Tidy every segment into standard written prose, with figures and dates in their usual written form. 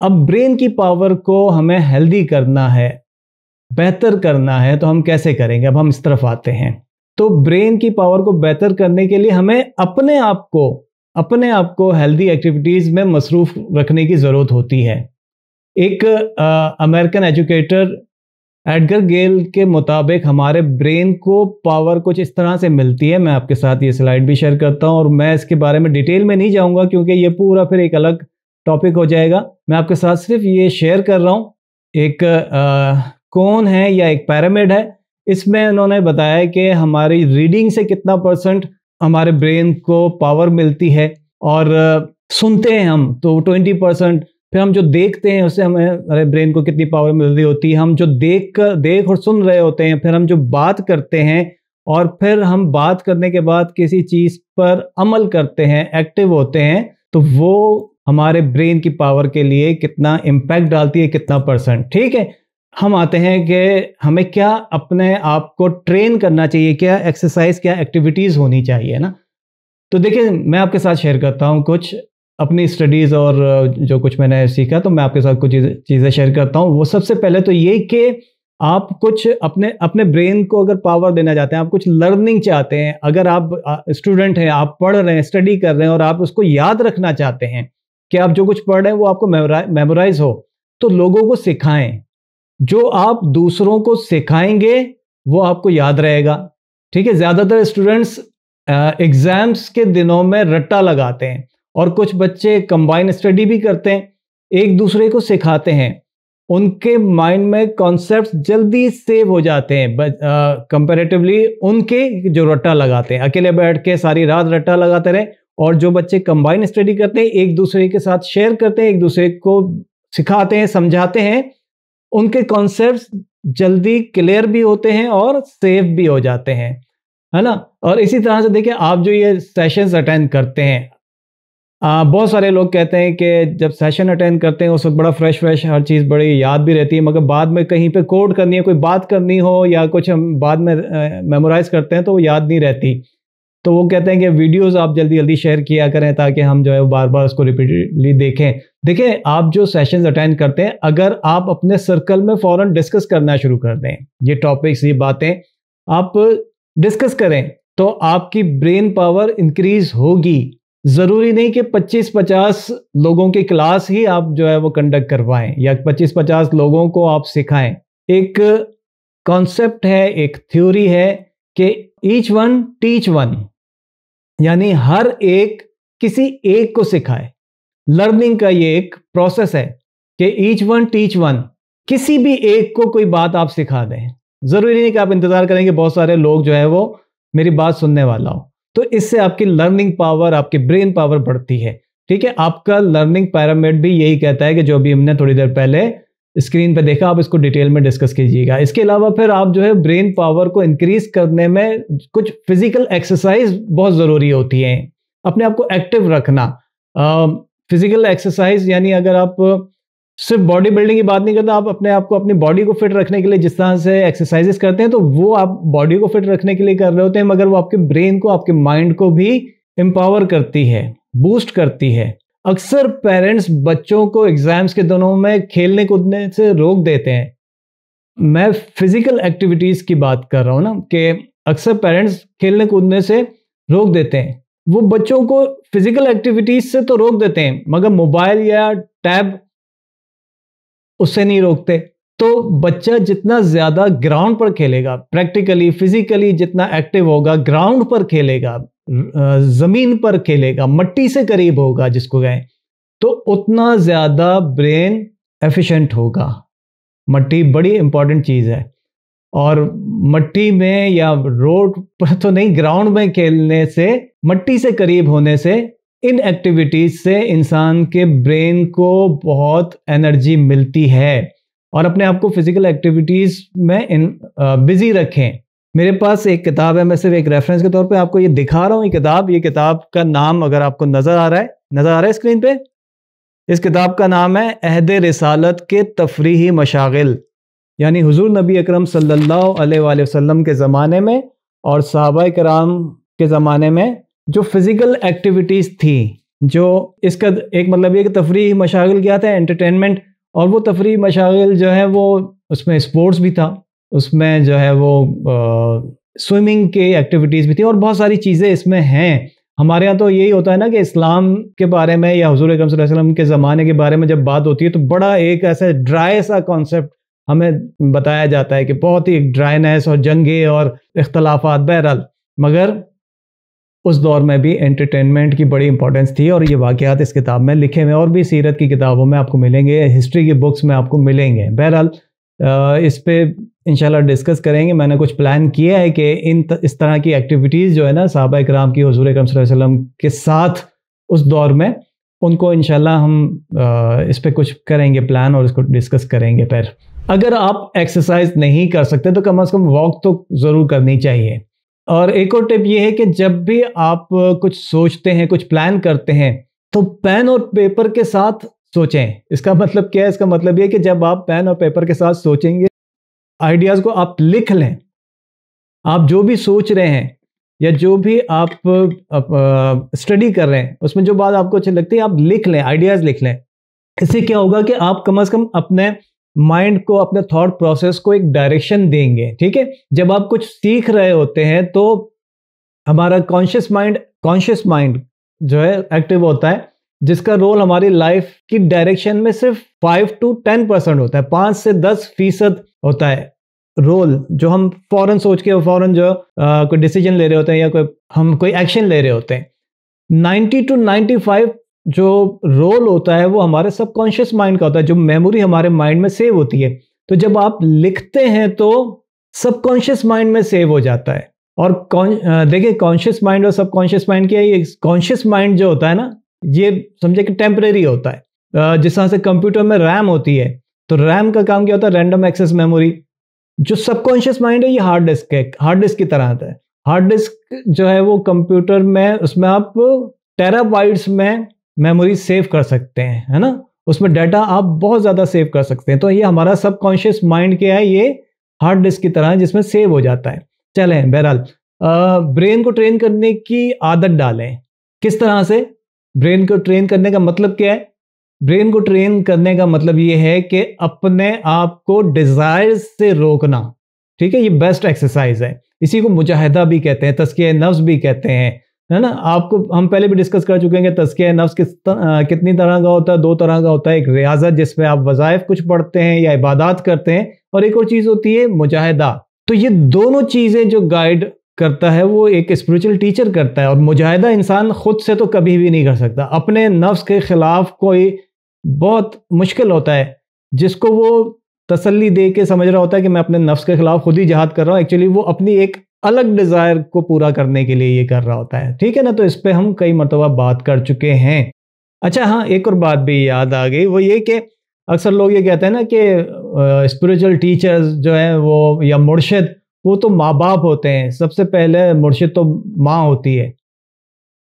अब ब्रेन की पावर को हमें हेल्दी करना है, बेहतर करना है, तो हम कैसे करेंगे? अब हम इस तरफ आते हैं। तो ब्रेन की पावर को बेहतर करने के लिए हमें अपने आप को हेल्दी एक्टिविटीज़ में मसरूफ़ रखने की ज़रूरत होती है। एक अमेरिकन एजुकेटर एडगर गेल के मुताबिक हमारे ब्रेन को पावर कुछ इस तरह से मिलती है। मैं आपके साथ ये स्लाइड भी शेयर करता हूँ और मैं इसके बारे में डिटेल में नहीं जाऊँगा क्योंकि ये पूरा फिर एक अलग टॉपिक हो जाएगा। मैं आपके साथ सिर्फ ये शेयर कर रहा हूँ। एक कोन है या एक पिरामिड है, इसमें उन्होंने बताया कि हमारी रीडिंग से कितना % हमारे ब्रेन को पावर मिलती है, और सुनते हैं हम तो 20%, फिर हम जो देखते हैं उससे हमारे ब्रेन को कितनी पावर मिल रही होती है, हम जो देख और सुन रहे होते हैं, फिर हम जो बात करते हैं और फिर हम बात करने के बाद किसी चीज़ पर अमल करते हैं, एक्टिव होते हैं, तो वो हमारे ब्रेन की पावर के लिए कितना इम्पैक्ट डालती है, कितना %। ठीक है, हम आते हैं कि हमें क्या अपने आप को ट्रेन करना चाहिए, क्या एक्सरसाइज, क्या एक्टिविटीज़ होनी चाहिए ना। तो देखिए, मैं आपके साथ शेयर करता हूँ कुछ अपनी स्टडीज़ और जो कुछ मैंने सीखा, तो मैं आपके साथ कुछ चीज़ें शेयर करता हूँ। वो सबसे पहले तो ये कि आप कुछ अपने ब्रेन को अगर पावर देना चाहते हैं, आप कुछ लर्निंग चाहते हैं, अगर आप स्टूडेंट हैं, आप पढ़ रहे हैं, स्टडी कर रहे हैं और आप उसको याद रखना चाहते हैं कि आप जो कुछ पढ़ रहे हैं वो आपको मेमोराइज हो, तो लोगों को सिखाएं। जो आप दूसरों को सिखाएंगे वो आपको याद रहेगा। ठीक है, ज़्यादातर स्टूडेंट्स एग्ज़ाम्स के दिनों में रट्टा लगाते हैं और कुछ बच्चे कंबाइन स्टडी भी करते हैं, एक दूसरे को सिखाते हैं, उनके माइंड में कॉन्सेप्ट्स जल्दी सेव हो जाते हैं कंपैरेटिवली उनके जो रट्टा लगाते हैं, अकेले बैठ के सारी रात रट्टा लगाते रहे। और जो बच्चे कंबाइन स्टडी करते हैं, एक दूसरे के साथ शेयर करते हैं, एक दूसरे को सिखाते हैं, समझाते हैं, उनके कॉन्सेप्ट्स जल्दी क्लियर भी होते हैं और सेव भी हो जाते हैं, है ना। और इसी तरह से देखिए, आप जो ये सेशंस अटेंड करते हैं, बहुत सारे लोग कहते हैं कि जब सेशन अटेंड करते हैं उस वक्त बड़ा फ्रेश हर चीज़ बड़ी याद भी रहती है, मगर बाद में कहीं पे कोड करनी है, कोई बात करनी हो या कुछ हम बाद में मेमोराइज करते हैं तो वो याद नहीं रहती। तो वो कहते हैं कि वीडियोस आप जल्दी जल्दी किया करें ताकि हम जो है वो बार बार उसको रिपीटेडली देखें। देखिए, आप जो सेशंस अटेंड करते हैं, अगर आप अपने सर्कल में फ़ौरन डिस्कस करना शुरू कर दें, ये टॉपिक्स, ये बातें आप डिस्कस करें, तो आपकी ब्रेन पावर इंक्रीज होगी। ज़रूरी नहीं कि 25-50 लोगों की क्लास ही आप जो है वो कंडक्ट करवाएं या 25-50 लोगों को आप सिखाएं। एक कॉन्सेप्ट है, एक थ्योरी है कि ईच वन टीच वन, यानी हर एक किसी एक को सिखाए। लर्निंग का ये एक प्रोसेस है कि ईच वन टीच वन, किसी भी एक को कोई बात आप सिखा दें। ज़रूरी नहीं कि आप इंतज़ार करें कि बहुत सारे लोग जो है वो मेरी बात सुनने वाला हो, तो इससे आपकी लर्निंग पावर, आपकी ब्रेन पावर बढ़ती है। ठीक है, आपका लर्निंग पिरामिड भी यही कहता है कि जो भी हमने थोड़ी देर पहले स्क्रीन पे देखा, आप इसको डिटेल में डिस्कस कीजिएगा। इसके अलावा फिर आप जो है ब्रेन पावर को इंक्रीज करने में कुछ फिजिकल एक्सरसाइज बहुत ज़रूरी होती है, अपने आप को एक्टिव रखना। फिजिकल एक्सरसाइज यानी अगर आप सिर्फ बॉडी बिल्डिंग की बात नहीं करते, आप अपने आप को, अपनी बॉडी को फिट रखने के लिए जिस तरह से एक्सरसाइजेस करते हैं, तो वो आप बॉडी को फिट रखने के लिए कर रहे होते हैं, मगर वो आपके ब्रेन को, आपके माइंड को भी एम्पावर करती है, बूस्ट करती है। अक्सर पेरेंट्स बच्चों को एग्जाम्स के दिनों में खेलने कूदने से रोक देते हैं। मैं फिजिकल एक्टिविटीज की बात कर रहा हूँ ना, कि अक्सर पेरेंट्स खेलने कूदने से रोक देते हैं। वो बच्चों को फिजिकल एक्टिविटीज से तो रोक देते हैं, मगर मोबाइल या टैब उससे नहीं रोकते। तो बच्चा जितना ज़्यादा ग्राउंड पर खेलेगा, प्रैक्टिकली फिजिकली जितना एक्टिव होगा, ग्राउंड पर खेलेगा, ज़मीन पर खेलेगा, मट्टी से करीब होगा जिसको कहें, तो उतना ज़्यादा ब्रेन एफिशिएंट होगा। मट्टी बड़ी इंपॉर्टेंट चीज़ है, और मट्टी में या रोड पर तो नहीं, ग्राउंड में खेलने से, मट्टी से करीब होने से, इन एक्टिविटीज से इंसान के ब्रेन को बहुत एनर्जी मिलती है। और अपने आप को फिजिकल एक्टिविटीज में बिजी रखें। मेरे पास एक किताब है, मैं सिर्फ एक रेफरेंस के तौर पे आपको ये दिखा रहा हूँ। ये किताब का नाम अगर आपको नज़र आ रहा है स्क्रीन पे, इस किताब का नाम है अहद रिसालत के तफरीही मशागिल, यानी हुजूर नबी अकरम सल्लल्लाहु अलैहि वसल्लम के ज़माने में और सहाबा कराम के ज़माने में जो फिज़िकल एक्टिविटीज़ थी, जो इसका एक मतलब ये कि तफरीही मशागिल क्या था, एंटरटेनमेंट, और वो तफरीही मशागिल जो है वो उसमें स्पोर्ट्स भी था, उसमें जो है वो स्विमिंग के एक्टिविटीज़ भी थी और बहुत सारी चीज़ें इसमें हैं। हमारे यहाँ तो यही होता है ना कि इस्लाम के बारे में या हुज़ूर अकरम सल्लल्लाहु अलैहि वसल्लम के ज़माने के बारे में जब बात होती है तो बड़ा एक ऐसा ड्राई सा कॉन्सेप्ट हमें बताया जाता है कि बहुत ही ड्राइनेस और जंगे और इख्तलाफात, बहरहाल मगर उस दौर में भी एंटरटेनमेंट की बड़ी इंपॉर्टेंस थी और ये वाक़यात इस किताब में लिखे हुए हैं और भी सीरत की किताबों में आपको मिलेंगे, हिस्ट्री की बुक्स में आपको मिलेंगे। बहरहाल इस पे इंशाल्लाह डिस्कस करेंगे। मैंने कुछ प्लान किया है कि इस तरह की एक्टिविटीज़ जो है ना सहाबा इकराम की हुज़ूर अकरम सल्लल्लाहु अलैहि वसल्लम के साथ उस दौर में, उनको इंशाल्लाह हम इस पे कुछ करेंगे प्लान और इसको डिस्कस करेंगे। फिर अगर आप एक्सरसाइज नहीं कर सकते तो कम से कम वॉक तो ज़रूर करनी चाहिए। और एक और टिप ये है कि जब भी आप कुछ सोचते हैं, कुछ प्लान करते हैं, तो पेन और पेपर के साथ सोचें। इसका मतलब क्या है? इसका मतलब ये है कि जब आप पेन और पेपर के साथ सोचेंगे, आइडियाज़ को आप लिख लें। आप जो भी सोच रहे हैं या जो भी आप स्टडी कर रहे हैं, उसमें जो बात आपको अच्छी लगती है आप लिख लें, आइडियाज़ लिख लें। इससे क्या होगा कि आप कम से कम अपने माइंड को, अपने थॉट प्रोसेस को एक डायरेक्शन देंगे। ठीक है, जब आप कुछ सीख रहे होते हैं तो हमारा कॉन्शियस माइंड जो है एक्टिव होता है, जिसका रोल हमारी लाइफ की डायरेक्शन में सिर्फ 5 to 10% होता है, 5 से 10% होता है रोल, जो हम फौरन सोच के फौरन जो कोई डिसीजन ले रहे होते हैं या हम कोई एक्शन ले रहे होते हैं। 90 to 95 जो रोल होता है वो हमारे सबकॉन्शियस माइंड का होता है, जो मेमोरी हमारे माइंड में सेव होती है। तो जब आप लिखते हैं तो सबकॉन्शियस माइंड में सेव हो जाता है। और देखिए, कॉन्शियस माइंड और सबकॉन्शियस माइंड क्या है? ये कॉन्शियस माइंड जो होता है ना, ये समझे कि टेम्परेरी होता है। जिस तरह से कंप्यूटर में रैम होती है, तो रैम का काम क्या होता है? Random access memory. जो सबकॉन्शियस माइंड है ये हार्ड डिस्क है, हार्ड डिस्क की तरह आता है। हार्ड डिस्क जो है वो कंप्यूटर में, उसमें आप टेराबाइट्स में मेमोरी सेव कर सकते हैं, है ना, उसमें डाटा आप बहुत ज़्यादा सेव कर सकते हैं। तो ये हमारा सबकॉन्शियस माइंड क्या है? ये हार्ड डिस्क की तरह है जिसमें सेव हो जाता है। चलें, बहरहाल ब्रेन को ट्रेन करने की आदत डालें। किस तरह से? ब्रेन को ट्रेन करने का मतलब क्या है? ब्रेन को ट्रेन करने का मतलब ये है कि अपने आप को डिजायर्स से रोकना। ठीक है, ये बेस्ट एक्सरसाइज है। इसी को मुजाहिदा भी कहते हैं, तज़किया नफ्स भी कहते हैं, है ना। आपको हम पहले भी डिस्कस कर चुके हैं कि तज़किया नफ्स कितनी तरह का होता है? 2 तरह का होता है। एक रियाज़त जिसमें आप वज़ाइफ कुछ पढ़ते हैं या इबादत करते हैं, और एक और चीज़ होती है मुजाहिदा। तो ये दोनों चीज़ें जो गाइड करता है वो एक स्पिरिचुअल टीचर करता है। और मुजाहिदा इंसान खुद से तो कभी भी नहीं कर सकता। अपने नफ्स के खिलाफ कोई बहुत मुश्किल होता है, जिसको वो तसल्ली दे के समझ रहा होता है कि मैं अपने नफ्स के खिलाफ खुद ही जिहाद कर रहा हूँ, एक्चुअली वो अपनी एक अलग डिज़ायर को पूरा करने के लिए ये कर रहा होता है। ठीक है ना, तो इस पे हम कई मरतबा बात कर चुके हैं। अच्छा हाँ, एक और बात भी याद आ गई, वो ये कि अक्सर लोग ये कहते हैं ना कि स्पिरिचुअल टीचर्स जो है वो, या मुर्शिद, वो तो माँ बाप होते हैं। सबसे पहले मुर्शिद तो माँ होती है।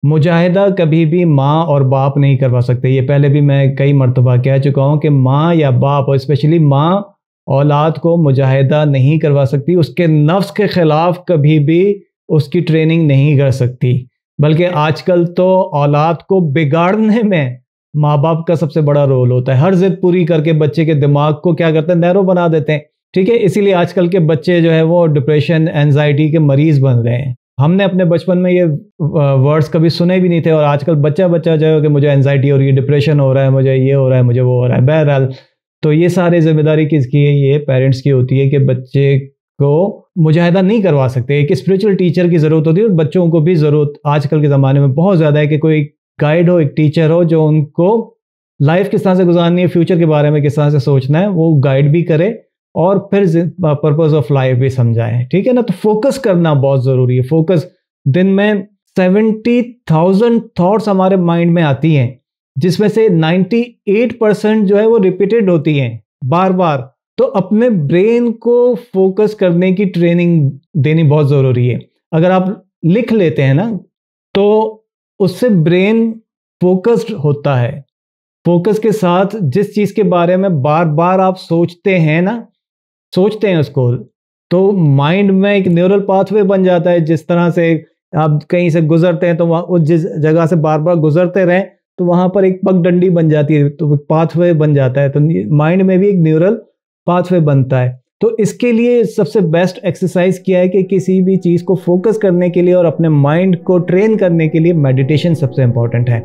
मुजाहिदा कभी भी माँ और बाप नहीं करवा सकते। ये पहले भी मैं कई मरतबा कह चुका हूँ कि माँ या बाप, और स्पेशली माँ, औलाद को मुजाहिदा नहीं करवा सकती। उसके नफ्स के ख़िलाफ़ कभी भी उसकी ट्रेनिंग नहीं कर सकती। बल्कि आजकल तो औलाद को बिगाड़ने में माँ बाप का सबसे बड़ा रोल होता है। हर ज़िद पूरी करके बच्चे के दिमाग को क्या करते हैं? नैरो बना देते हैं। ठीक है, इसीलिए आजकल के बच्चे जो है वो डिप्रेशन, एंजाइटी के मरीज़ बन रहे हैं। हमने अपने बचपन में ये वर्ड्स कभी सुने भी नहीं थे, और आजकल बच्चा जो है कि मुझे एंजाइटी हो रही है, डिप्रेशन हो रहा है, मुझे ये हो रहा है, मुझे वो हो रहा है। बहरहाल तो ये सारी जिम्मेदारी किसकी है? ये पेरेंट्स की होती है कि बच्चे को मुजाहिदा नहीं करवा सकते। एक स्पिरिचुअल टीचर की ज़रूरत होती है, और बच्चों को भी ज़रूरत आजकल के ज़माने में बहुत ज़्यादा है कि कोई गाइड हो, एक टीचर हो जो उनको लाइफ किस तरह से गुजारनी है, फ्यूचर के बारे में किस तरह से सोचना है, वो गाइड भी करे और फिर पर्पस ऑफ लाइफ भी समझाएं। ठीक है ना, तो फोकस करना बहुत ज़रूरी है। फोकस, दिन में 70,000 थॉट्स हमारे माइंड में आती हैं, जिसमें से 98% जो है वो रिपीटेड होती हैं बार बार। तो अपने ब्रेन को फोकस करने की ट्रेनिंग देनी बहुत ज़रूरी है। अगर आप लिख लेते हैं ना, तो उससे ब्रेन फोकस्ड होता है। फोकस के साथ जिस चीज़ के बारे में बार बार आप सोचते हैं उसको, तो माइंड में एक न्यूरल पाथवे बन जाता है। जिस तरह से आप कहीं से गुजरते हैं तो वहाँ उस जिस जगह से बार बार गुजरते रहें तो वहाँ पर एक पगडंडी बन जाती है, तो पाथवे बन जाता है, तो माइंड में भी एक न्यूरल पाथवे बनता है। तो इसके लिए सबसे बेस्ट एक्सरसाइज क्या है कि किसी भी चीज़ को फोकस करने के लिए और अपने माइंड को ट्रेन करने के लिए मेडिटेशन सबसे इंपॉर्टेंट है।